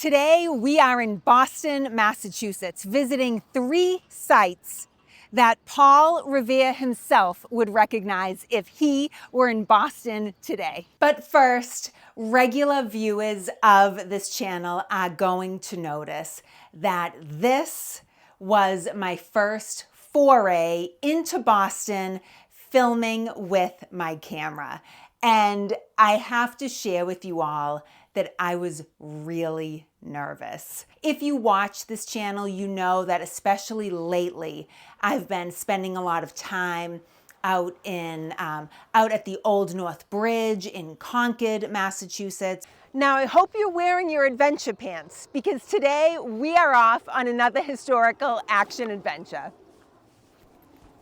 Today we are in Boston, Massachusetts, visiting 3 sites that Paul Revere himself would recognize if he were in Boston today. But first, regular viewers of this channel are going to notice that this was my first foray into Boston filming with my camera. And I have to share with you all that I was really nervous. If you watch this channel, you know that especially lately, I've been spending a lot of time out at the Old North Bridge in Concord, Massachusetts. Now, I hope you're wearing your adventure pants because today we are off on another historical action adventure.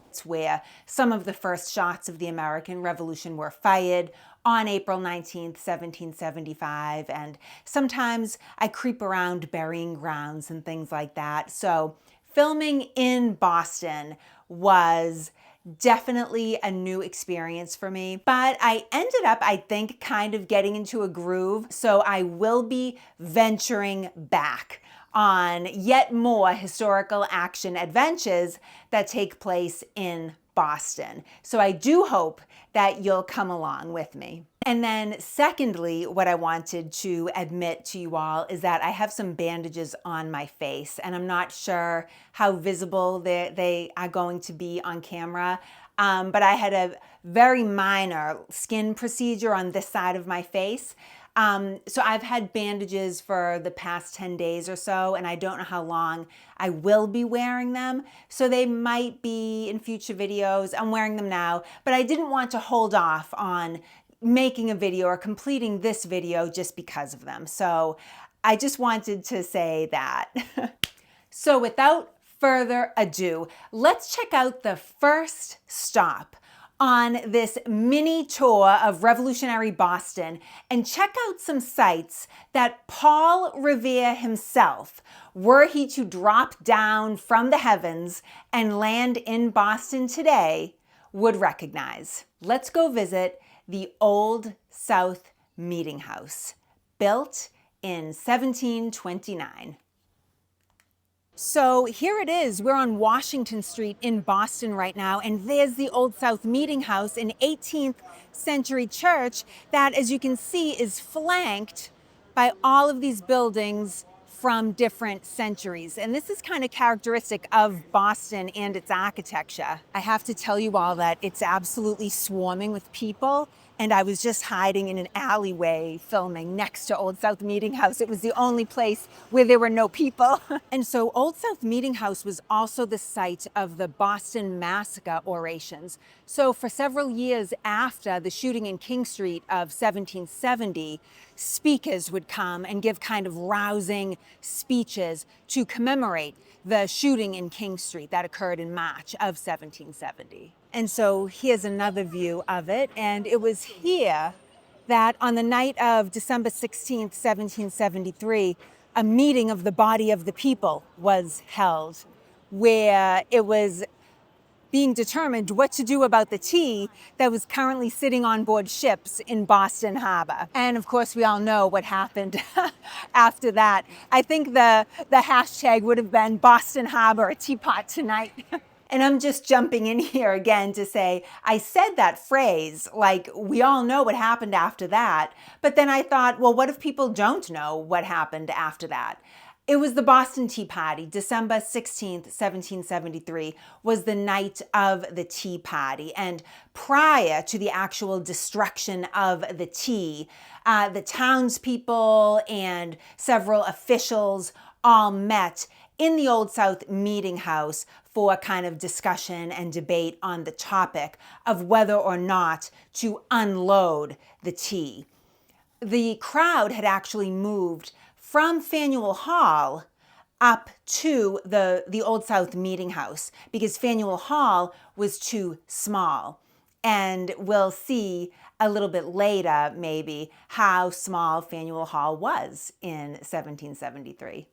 It's where some of the first shots of the American Revolution were fired on April 19th, 1775. And sometimes I creep around burying grounds and things like that. So filming in Boston was definitely a new experience for me, but I ended up, I think, kind of getting into a groove. So I will be venturing back on yet more historical action adventures that take place in Boston. So I do hope that you'll come along with me. And then secondly, what I wanted to admit to you all is that I have some bandages on my face, and I'm not sure how visible they are going to be on camera. But I had a very minor skin procedure on this side of my face. So I've had bandages for the past 10 days or so, and I don't know how long I will be wearing them. So they might be in future videos. I'm wearing them now, but I didn't want to hold off on making a video or completing this video just because of them. So I just wanted to say that. So without further ado, let's check out the first stop on this mini tour of revolutionary Boston and check out some sites that Paul Revere himself, were he to drop down from the heavens and land in Boston today, would recognize. Let's go visit the Old South Meeting House, built in 1729. So here it is. We're on Washington Street in Boston right now, and there's the Old South Meeting House, an 18th century church that, as you can see, is flanked by all of these buildings from different centuries. And this is kind of characteristic of Boston and its architecture. I have to tell you all that it's absolutely swarming with people. And I was just hiding in an alleyway filming next to Old South Meeting House. It was the only place where there were no people. And so Old South Meeting House was also the site of the Boston Massacre orations. So for several years after the shooting in King Street of 1770, speakers would come and give kind of rousing speeches to commemorate the shooting in King Street that occurred in March of 1770. And so here's another view of it. And it was here that on the night of December 16th, 1773, a meeting of the body of the people was held, where it was being determined what to do about the tea that was currently sitting on board ships in Boston Harbor. And of course, we all know what happened after that. I think the hashtag would have been Boston Harbor, a teapot tonight. And I'm just jumping in here again to say, I said that phrase, like, we all know what happened after that. But then I thought, well, what if people don't know what happened after that? It was the Boston Tea Party. December 16th, 1773 was the night of the Tea Party. And prior to the actual destruction of the tea, the townspeople and several officials all met in the Old South Meeting House for a kind of discussion and debate on the topic of whether or not to unload the tea. The crowd had actually moved from Faneuil Hall up to the Old South Meeting House because Faneuil Hall was too small. And we'll see a little bit later, maybe, how small Faneuil Hall was in 1773.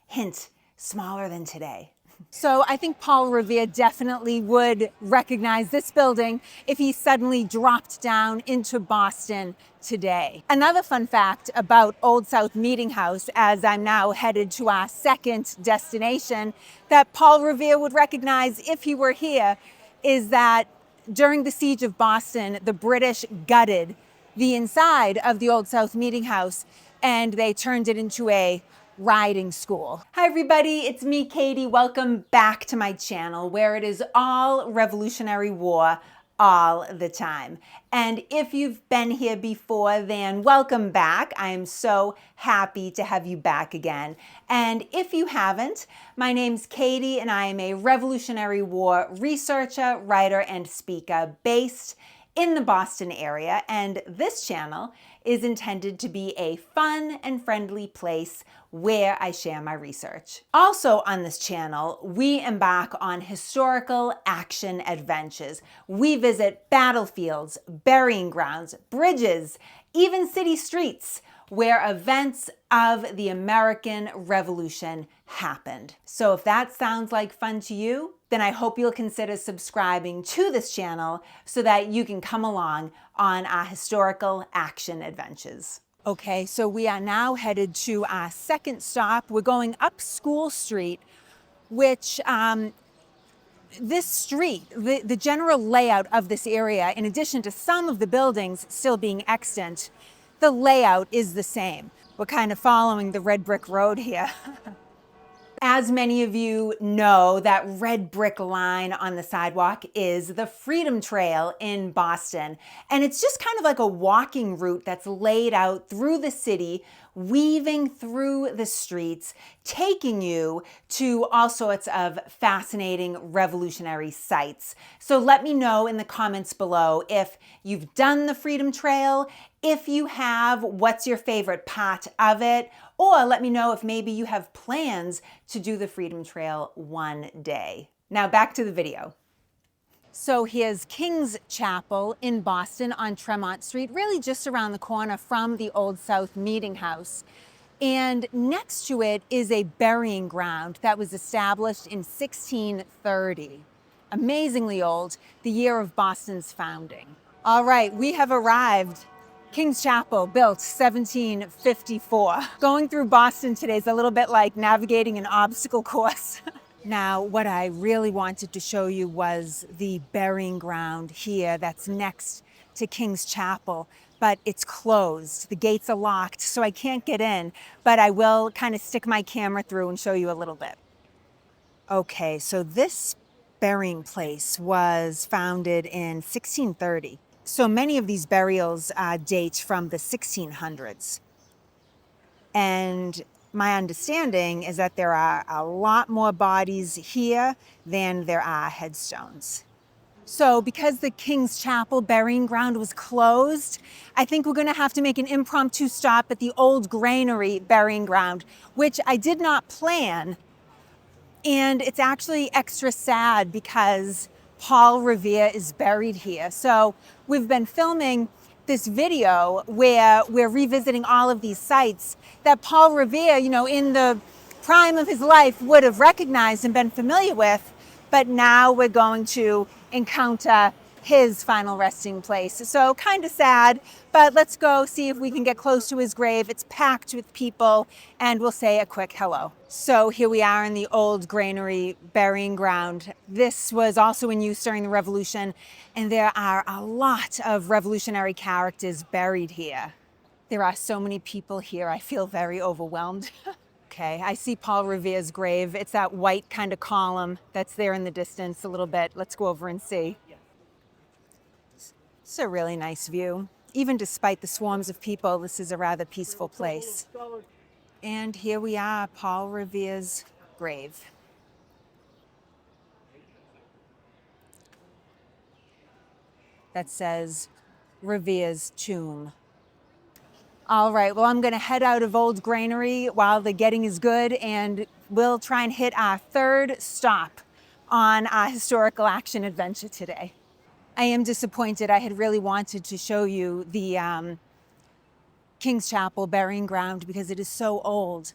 Hint, smaller than today. So I think Paul Revere definitely would recognize this building if he suddenly dropped down into Boston today. Another fun fact about Old South Meeting House, as I'm now headed to our second destination, that Paul Revere would recognize if he were here, is that during the siege of Boston, the British gutted the inside of the Old South Meeting House and they turned it into a riding school. Hi everybody, it's me, Katie. Welcome back to my channel where it is all Revolutionary War all the time. And if you've been here before, then welcome back. I am so happy to have you back again. And if you haven't, my name's Katie and I am a Revolutionary War researcher, writer, and speaker based in the Boston area, and this channel is intended to be a fun and friendly place where I share my research. Also on this channel, we embark on historical action adventures. We visit battlefields, burying grounds, bridges, even city streets where events of the American Revolution happened. So if that sounds like fun to you, then I hope you'll consider subscribing to this channel so that you can come along on our historical action adventures. Okay, so we are now headed to our second stop. We're going up School Street, which this street, the general layout of this area, in addition to some of the buildings still being extant, the layout is the same. We're kind of following the red brick road here. As many of you know, that red brick line on the sidewalk is the Freedom Trail in Boston. And it's just kind of like a walking route that's laid out through the city, weaving through the streets, taking you to all sorts of fascinating revolutionary sites. So let me know in the comments below if you've done the Freedom Trail. If you have, what's your favorite part of it? Or let me know if maybe you have plans to do the Freedom Trail one day. Now back to the video. So here's King's Chapel in Boston on Tremont Street, really just around the corner from the Old South Meeting House. And next to it is a burying ground that was established in 1630. Amazingly old, the year of Boston's founding. All right, we have arrived. King's Chapel, built 1754. Going through Boston today is a little bit like navigating an obstacle course. Now, what I really wanted to show you was the burying ground here that's next to King's Chapel, but it's closed. The gates are locked, so I can't get in, but I will kind of stick my camera through and show you a little bit. Okay, so this burying place was founded in 1630. So many of these burials date from the 1600s. And my understanding is that there are a lot more bodies here than there are headstones. So because the King's Chapel burying ground was closed, I think we're gonna have to make an impromptu stop at the Old Granary burying ground, which I did not plan. And it's actually extra sad because Paul Revere is buried here. So we've been filming this video where we're revisiting all of these sites that Paul Revere, you know, in the prime of his life would have recognized and been familiar with, but now we're going to encounter his final resting place. So kind of sad, but let's go see if we can get close to his grave. It's packed with people and we'll say a quick hello. So here we are in the Old Granary burying ground. This was also in use during the Revolution, and there are a lot of revolutionary characters buried here. There are so many people here. I feel very overwhelmed. Okay, I see Paul Revere's grave. It's that white kind of column that's there in the distance a little bit. Let's go over and see. It's a really nice view. Even despite the swarms of people, this is a rather peaceful place. And here we are, Paul Revere's grave. That says Revere's tomb. All right, well, I'm gonna head out of Old Granary while the getting is good, and we'll try and hit our third stop on our historical action adventure today. I am disappointed. I had really wanted to show you the King's Chapel burying ground because it is so old.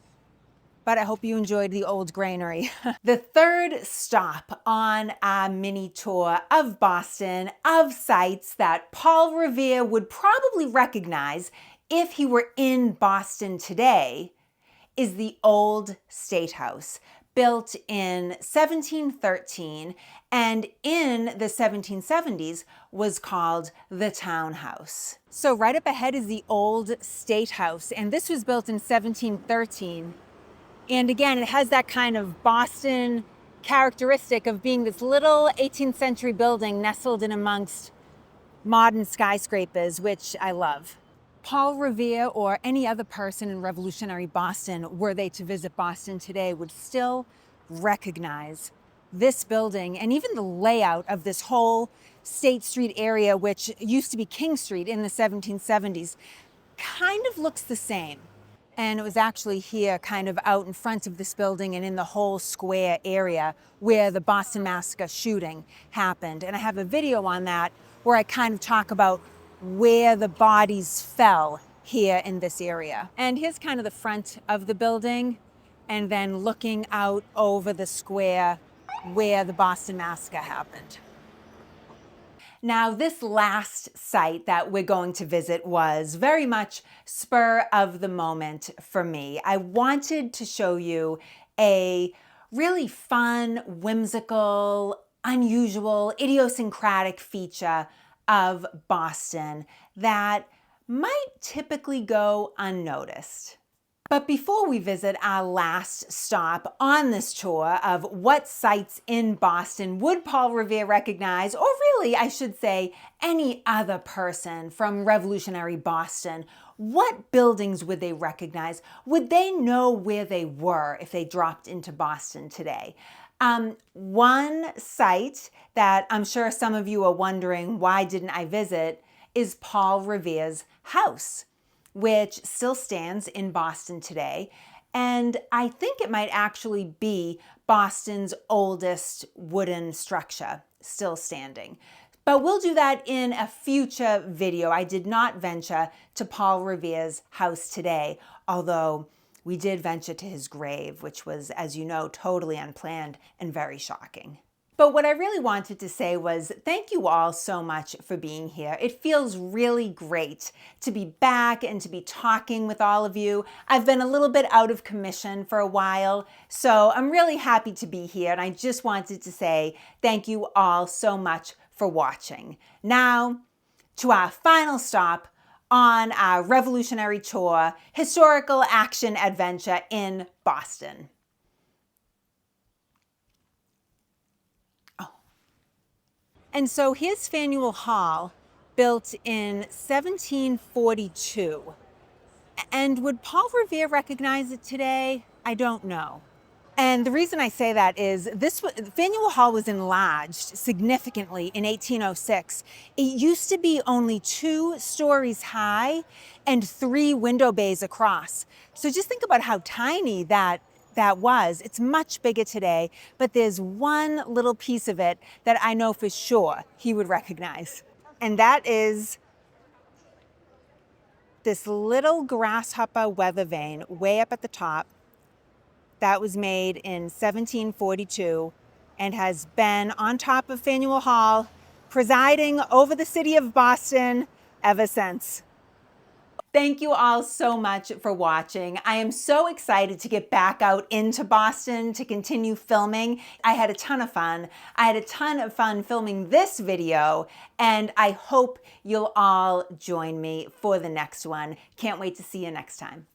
but I hope you enjoyed the old granary. The third stop on our mini tour of Boston, of sites that Paul Revere would probably recognize if he were in Boston today, is the Old State House, built in 1713 and in the 1770s was called the Town House. So right up ahead is the Old State House, and this was built in 1713. And again, it has that kind of Boston characteristic of being this little 18th century building nestled in amongst modern skyscrapers, which I love. Paul Revere or any other person in revolutionary Boston, were they to visit Boston today, would still recognize this building and even the layout of this whole State Street area, which used to be King Street in the 1770s, kind of looks the same. And it was actually here, kind of out in front of this building and in the whole square area where the Boston Massacre shooting happened. And I have a video on that where I kind of talk about where the bodies fell here in this area. And here's kind of the front of the building, and then looking out over the square where the Boston Massacre happened. Now, this last site that we're going to visit was very much spur of the moment for me. I wanted to show you a really fun, whimsical, unusual, idiosyncratic feature of Boston that might typically go unnoticed. But before we visit our last stop on this tour of what sites in Boston would Paul Revere recognize, or really, I should say, any other person from revolutionary Boston, what buildings would they recognize? Would they know where they were if they dropped into Boston today? One site that I'm sure some of you are wondering, why didn't I visit, is Paul Revere's house, which still stands in Boston today. And I think it might actually be Boston's oldest wooden structure still standing. But we'll do that in a future video. I did not venture to Paul Revere's house today, although we did venture to his grave, which was, as you know, totally unplanned and very shocking. But what I really wanted to say was thank you all so much for being here. It feels really great to be back and to be talking with all of you. I've been a little bit out of commission for a while, so I'm really happy to be here. And I just wanted to say thank you all so much for watching. Now, to our final stop on our revolutionary tour, historical action adventure in Boston. And so here's Faneuil Hall, built in 1742. And would Paul Revere recognize it today? I don't know. And the reason I say that is Faneuil Hall was enlarged significantly in 1806. It used to be only 2 stories high and 3 window bays across. So just think about how tiny that was. It's much bigger today, but there's one little piece of it that I know for sure he would recognize. And that is this little grasshopper weather vane way up at the top that was made in 1742 and has been on top of Faneuil Hall, presiding over the city of Boston ever since. Thank you all so much for watching. I am so excited to get back out into Boston to continue filming. I had a ton of fun. I had a ton of fun filming this video, and I hope you'll all join me for the next one. Can't wait to see you next time.